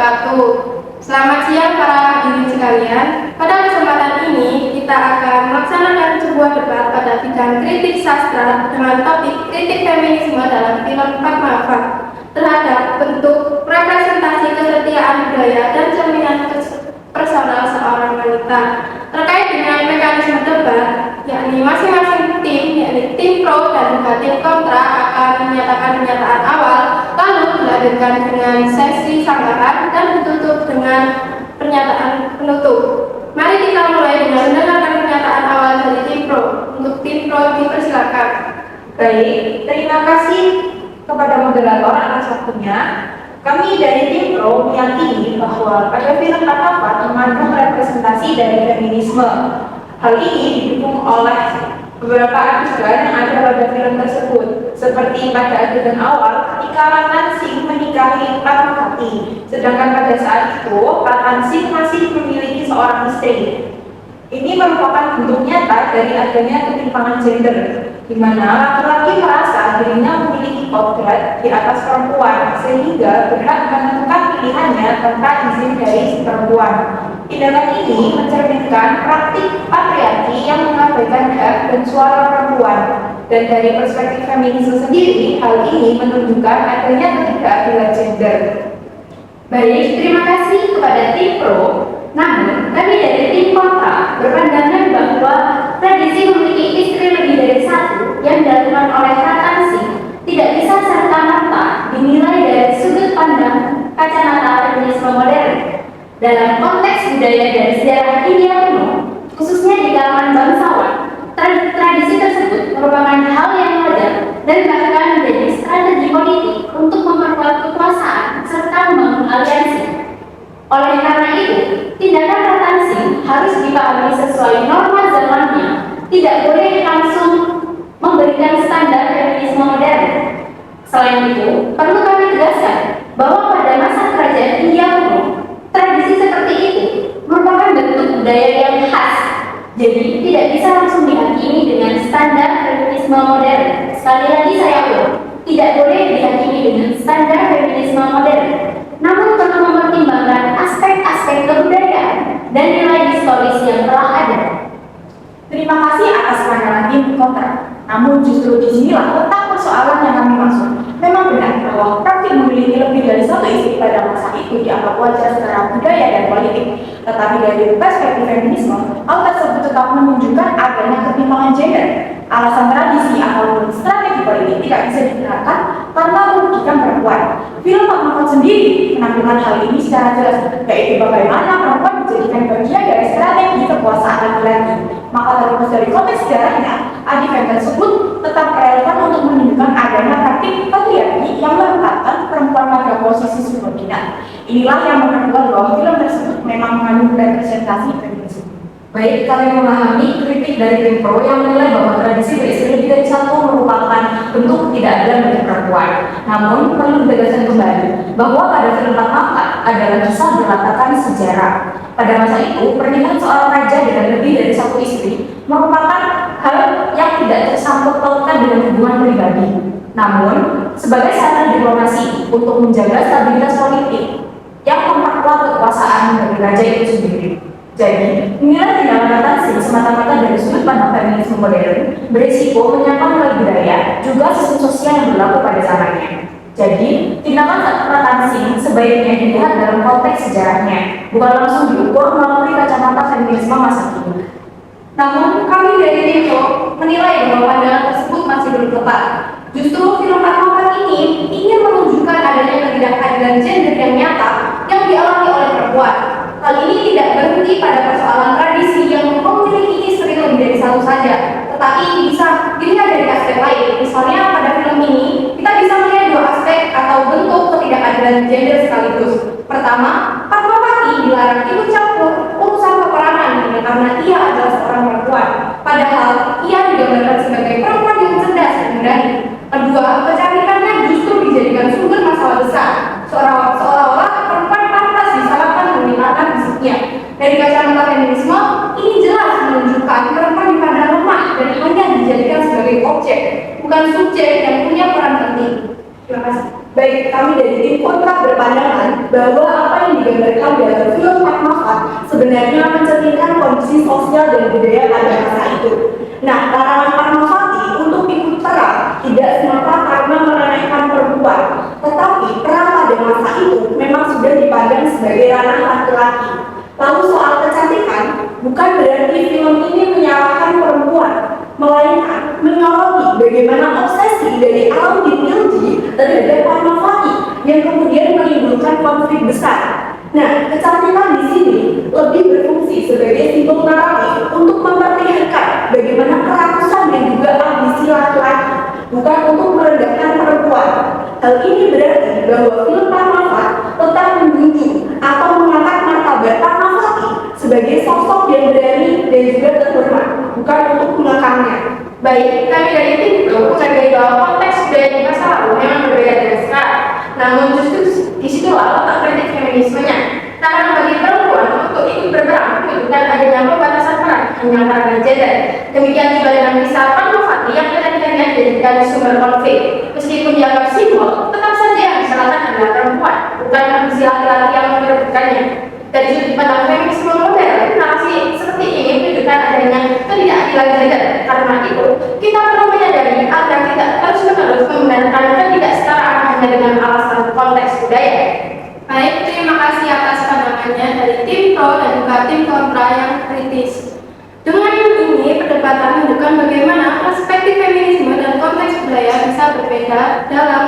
wabarakatuh. Selamat siang para hadirin sekalian. Pada kesempatan ini kita akan melaksanakan sebuah debat pada bidang kritik sastra dengan topik kritik feminisme dalam film Fatmawati terhadap bentuk representasi kesetiaan budaya dan cerminan personal seorang wanita. Terkait dengan mekanisme debat, yakni masing-masing tim, yakni tim pro dan juga tim kontra akan menyatakan pernyataan awal, lalu dilanjutkan dengan sesi sanggahan dan ditutup dengan pernyataan penutup. Mari kita mulai dengan mendengarkan pernyataan awal dari tim pro. Untuk tim pro dipersilakan. Baik, terima kasih kepada moderator atas waktunya. Kami dari tim pro meyakini bahwa pada film Fatmawati mengandung representasi dari feminisme. Hal ini didukung oleh beberapa adegan yang ada pada film tersebut, seperti pada adegan awal ketika Nansing menikahi Fatmawati, sedangkan pada saat itu Nansing masih memiliki seorang istri. Ini merupakan bentuk nyata dari adanya ketimpangan gender, di mana laki-laki merasa dirinya memiliki kodrat di atas perempuan sehingga berhak menentukan pilihannya tanpa izin dari si perempuan. Tindakan ini mencerminkan praktik patriarki yang mengabaikan hak dan suara perempuan. Dan dari perspektif feminisme sendiri, hal ini menunjukkan adanya ketidakadilan gender. Baik, terima kasih kepada tim pro. Namun, kami dari tim kontra berpandangan bahwa tradisi memiliki istri lebih dari satu yang dilakukan oleh Nansing tidak bisa serta-merta dinilai dari sudut pandang kacamata feminisme modern. Dalam konteks budaya dan sejarah India kuno, khususnya di kalangan bangsawan, tradisi tersebut merupakan hal yang wajar dan bahkan menjadi strategi politik untuk memperkuat kekuasaan serta membangun aliansi. Oleh karena itu, tindakan Nansing harus dipahami sesuai norma zamannya, tidak boleh langsung memberikan standar feminisme modern. Selain itu, perlu kami tegaskan bahwa pada masa kerajaan India kuno, tradisi seperti itu merupakan bentuk budaya yang khas, jadi tidak bisa langsung dihakimi dengan standar feminisme modern. Sekali lagi saya ulang, tidak boleh dihakimi dengan standar feminisme modern, namun perlu mempertimbangkan aspek-aspek kebudayaan dan nilai historis yang telah ada. Terima kasih atas pandangan tim kontra. Namun justru disinilah letak persoalan yang kami maksud. Memang benar bahwa praktik memiliki lebih dari satu istri pada masa itu dianggap wajar secara budaya dan politik. Tetapi dari perspektif feminisme, hal tersebut tetap menunjukkan adanya ketimpangan gender. Alasan tradisi ataupun strategi politik tidak bisa digunakan tanpa merugikan perempuan. Film Fatmawati sendiri menampilkan hal ini secara jelas, yaitu bagaimana perempuan dijadikan bagian dari strategi kekuasaan laki-laki. Maka terlepas dari konteks sejarahnya, adegan tersebut tetap relevan untuk menunjukkan adanya praktik patriarki yang menempatkan perempuan pada posisi subordinat. Inilah yang menunjukkan bahwa film tersebut memang mengandung representasi feminisme. Baik, kami memahami kritik dari tim pro yang menilai bahwa tradisi beristri lebih dari satu merupakan bentuk ketidakadilan bagi perempuan. Namun, perlu ditegaskan kembali bahwa pada film Fatmawati adalah kisah berlatarkan sejarah. Pada masa itu, pernikahan seorang raja dengan lebih dari satu istri merupakan hal yang tidak tersangkut pautkan dengan hubungan pribadi. Namun, sebagai sarana diplomasi untuk menjaga stabilitas politik yang memperkuat kekuasaan dari raja itu sendiri. Jadi, menilai tindakan Nansing semata-mata dari sudut pandang feminisme modern berisiko menyangkal nilai budaya juga sistem sosial yang berlaku pada zamannya. Jadi, tindakan Nansing sebaiknya dilihat dalam konteks sejarahnya, bukan langsung diukur melalui kacamata feminisme masa kini. Namun, kami dari tim pro menilai bahwa pandangan tersebut masih belum tepat. Justru film Fatmawati ini ingin menunjukkan adanya ketidakadilan gender yang nyata yang dialami oleh perempuan. Hal ini tidak berhenti pada persoalan tradisi yang memiliki istri lebih dari satu saja, tetapi bisa dilihat dari aspek lain. Misalnya pada film ini, kita bisa melihat dua aspek atau bentuk ketidakadilan gender sekaligus. Pertama, Fatmawati dilarang ikut campur urusan peperangan karena ia adalah seorang perempuan. Padahal, ia digambarkan sebagai perempuan yang cerdas dan berani. Kedua, kecantikannya justru dijadikan sumber masalah besar. Seolah-olah perempuan pantas disalahkan menggunakan fisiknya. Dari kacamata feminisme, ini jelas menunjukkan perempuan dipandang lemah dan hanya dijadikan sebagai objek, bukan subjek yang punya peran penting. Terima kasih. Baik, kami dari tim kontra berpandangan bahwa apa yang digambarkan dalam film Fatmawati sebenarnya mencerminkan kondisi sosial dan budaya pada masa itu. Nah, larangan Fatmawati untuk ikut perang tidak semata karena meremehkan perempuan, tetapi perang pada masa itu memang sudah dipandang sebagai ranah laki-laki. Lalu soal kecantikan, bukan berarti film ini menyalahkan perempuan, melainkan menyoroti bagaimana obsesi dari Alauddin Khilji terhadap Fatmawati yang kemudian menimbulkan konflik besar. Nah, kecantikan di sini lebih berfungsi sebagai simbol naratif untuk memperlihatkan bagaimana kerakusan dan juga ambisi laki-laki, bukan untuk merendahkan perempuan. Hal ini berarti bahwa film Fatmawati tetap menjunjung atau mengangkat martabat Fatmawati sebagai sosok yang berani dan juga terhormat, bukan untuk mengekangnya. Baik, kami dari tim Pro menghargai bahwa konteks budaya di masa lalu memang berbeda dari sekarang. Namun justru disitulah letak kritik feminismenya. Karena bagi perempuan untuk ikut berperang membutuhkan adanya pembatasan peran hanya karena gender. Demikian juga dengan kisah Fatmawati yang ketika dijadikan sumber konflik. Meskipun dianggap simbol, tetap saja yang disalahkan adalah perempuan, bukan ambisi laki-laki yang merebutkannya. Dari sudut pandang feminisme modern, narasi seperti ini menunjukkan adanya ketidakadilan gender. Karena itu, kita perlu menyadari agar tidak terus-menerus membenarkan ketidaksetaraan hanya dengan alasan konteks budaya. Baik, terima kasih atas pandangannya dari tim pro dan juga tim kontra yang kritis. Dengan ini, perdebatan menunjukkan bagaimana perspektif feminisme dan konteks budaya bisa berbeda dalam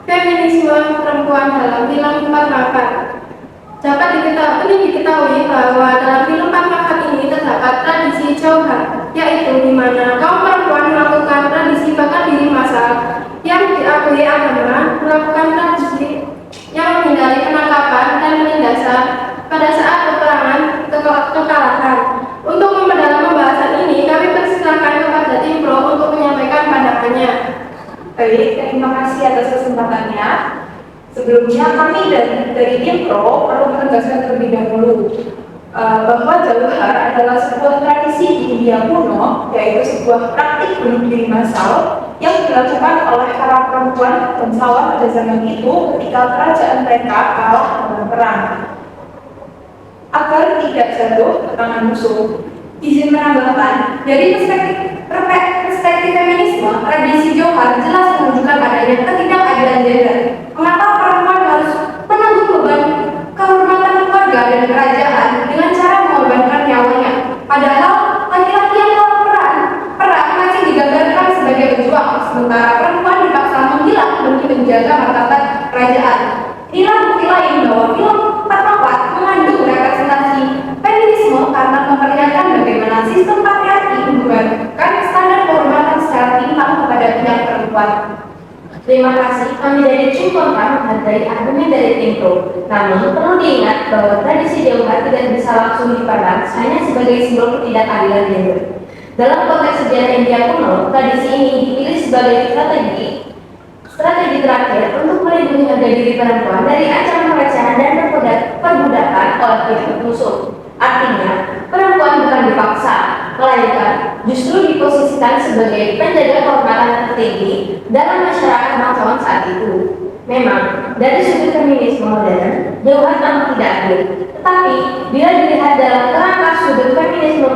feminisme perempuan dalam film Fatmawati. Dapat diketahui bahwa dalam film Fatmawati ini terdapat tradisi jauhar, yaitu di mana kaum perempuan melakukan tradisi bakar diri massal yang diakui agama, melakukan tradisi yang menghindari penangkapan dan penindasan pada saat peperangan kekalahan. Untuk memperdalam pembahasan ini, kami persilakan kepada tim pro untuk menyampaikan pandangannya. Baik, terima kasih atas kesempatannya. Sebelumnya kami dari tim pro perlu menegaskan terlebih dahulu bahwa jauhar adalah sebuah tradisi di India kuno, yaitu sebuah praktik bunuh diri massal yang dilakukan oleh para perempuan bangsawan pada zaman itu ketika kerajaan mereka kalah dalam perang. Agar tidak jatuh ke tangan musuh, Izin menambahkan, dari perspektif feminisme, tradisi jauhar jelas menunjukkan adanya ketidakadilan gender. Mengapa perempuan harus menanggung beban kehormatan keluarga dan kerajaan dengan cara mengorbankan nyawanya? Padahal laki-laki yang kalah perang masih digambarkan sebagai pejuang, sementara perempuan dipaksa menghilang demi menjaga martabat kerajaan. Inilah bukti lain bahwa film Fatmawati mengandung representasi feminisme karena memperlihatkan bagaimana sistem patriarki membebankan standar kehormatan secara timpang kepada pihak perempuan. Terima kasih, kami dari tim kontra menghargai argumen dari tim pro. Namun, perlu diingat bahwa tradisi jauhar tidak bisa langsung dipandang hanya sebagai simbol ketidakadilan gender. Dalam konteks sejarah India kuno, tradisi ini dipilih sebagai strategi terakhir untuk melindungi harga diri perempuan dari ancaman pelecehan dan perbudakan oleh pihak musuh. Artinya, perempuan bukan dipaksa, melainkan justru diposisikan sebagai penjaga kehormatan tertinggi dalam masyarakat bangsawan saat itu. Memang, dari sudut feminisme modern, jauhar tampak tidak adil. Tetapi, bila dilihat dalam kerangka sudut feminisme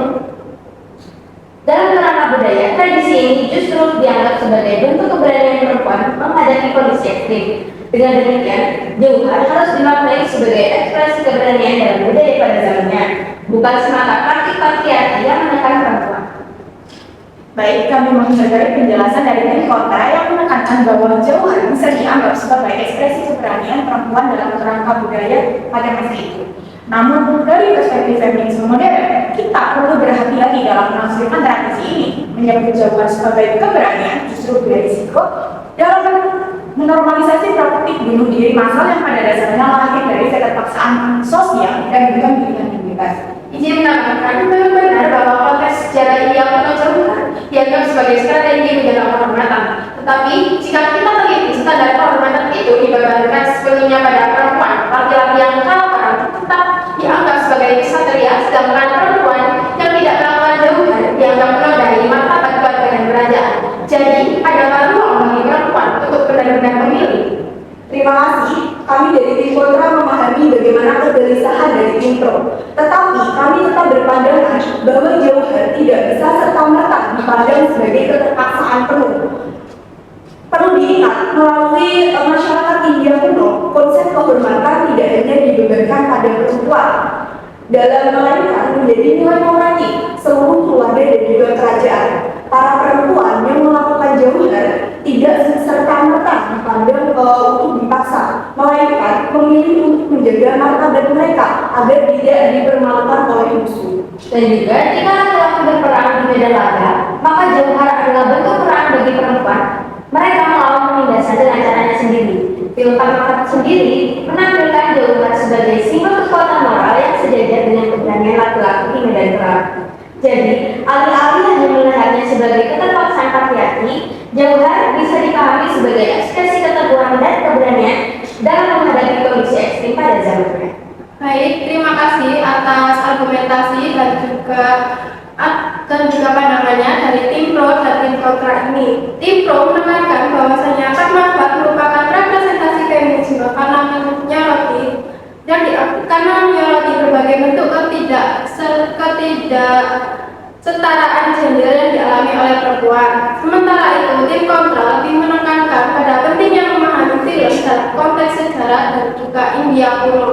dalam kerangka budaya, tradisi ini justru dianggap sebagai bentuk keberanian perempuan menghadapi kondisi ekstrim. Dengan demikian, jauhar harus dimaknai sebagai ekspresi keberanian dalam budaya pada zamannya, bukan semata praktik patriarki yang menekan perempuan. baik, kami menghargai penjelasan dari tim kontra yang menekankan bahwa jauhar bisa dianggap sebagai ekspresi keberanian perempuan dalam kerangka budaya pada masa itu. Namun, dari perspektif feminisme modern, kita perlu berhati-hati dalam menafsirkan tradisi ini. Menyebut jauhar sebagai keberanian justru berisiko dalam menormalisasi praktik bunuh diri massal yang pada dasarnya lahir dari keterpaksaan sosial dan bukan pilihan yang bebas. Izin menambahkan, belum benar bahwa konteks sejarah ini yang jauhar dianggap sebagai strategi menjaga kehormatan. Tetapi, jika kita teliti standar kehormatan itu dibebankan sepenuhnya pada perempuan, laki-laki yang kalah perang tetap dianggap sebagai ksatria, sedangkan perempuan yang tidak melakukan jauhar dianggap menodai martabat keluarga dan kerajaan. Jadi, adalah ruang bagi perempuan untuk benar-benar memilih. Terima kasih. Kami dari tim kontra memahami bagaimana bagaimana kegelisahan dari tim pro. Tetapi kami tetap berpandangan bahwa Jauhar tidak bisa serta-merta dipandang sebagai keterpaksaan penuh. Perlu diingat, melalui masyarakat India kuno, konsep kehormatan tidak hanya dibebankan pada perempuan, dalam melainkan menjadi nilai morality seluruh keluarga dan juga kerajaan. Para perempuan yang melakukan jauhar tidak serta-merta dipandang untuk dipaksa, melainkan memilih untuk menjaga martabat mereka agar tidak dipermalukan oleh musuh. Dan juga jika laki-laki berperang di medan laga, maka jauhar adalah bentuk perang bagi perempuan. Mereka melawan penindasan dengan caranya sendiri. Film Panamakat sendiri menampilkan jauhar sebagai simbol kekuatan moral yang sejajar dengan keberanian laki-laki di medan perang. Jadi, alih-alih hanya melihatnya sebagai keterpaksaan patriarki, jauhar bisa dipahami sebagai ekspresi keteguhan dan keberanian dalam menghadapi kondisi ekstrim pada zamannya. Baik, terima kasih atas argumentasi dan juga pandangannya dari tim pro dan tim kontra ini. Tim pro menekankan bahwasanya Padmavat merupakan representasi feminisme karena menyoroti berbagai bentuk ketidaksetaraan gender yang dialami oleh perempuan. Sementara itu, tim kontra lebih menekankan pada pentingnya memahami film dalam konteks sejarah dan juga India kuno.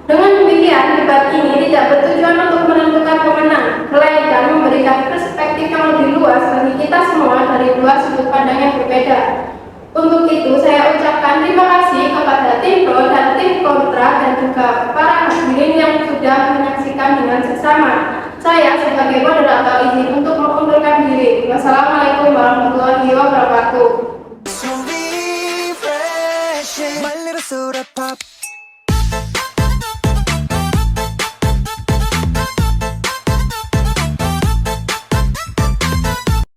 Dengan demikian, debat ini tidak bertujuan untuk menentukan pemenang, melainkan memberikan perspektif yang lebih luas bagi kita semua dari dua sudut pandang yang berbeda. Untuk itu, saya ucapkan terima kasih kepada tim pro dan tim kontra dan juga para hadirin yang sudah menyaksikan dengan seksama. Saya sebagai moderator izin untuk mengundurkan diri. Wassalamualaikum warahmatullahi wabarakatuh. So refreshing. My little soda pop.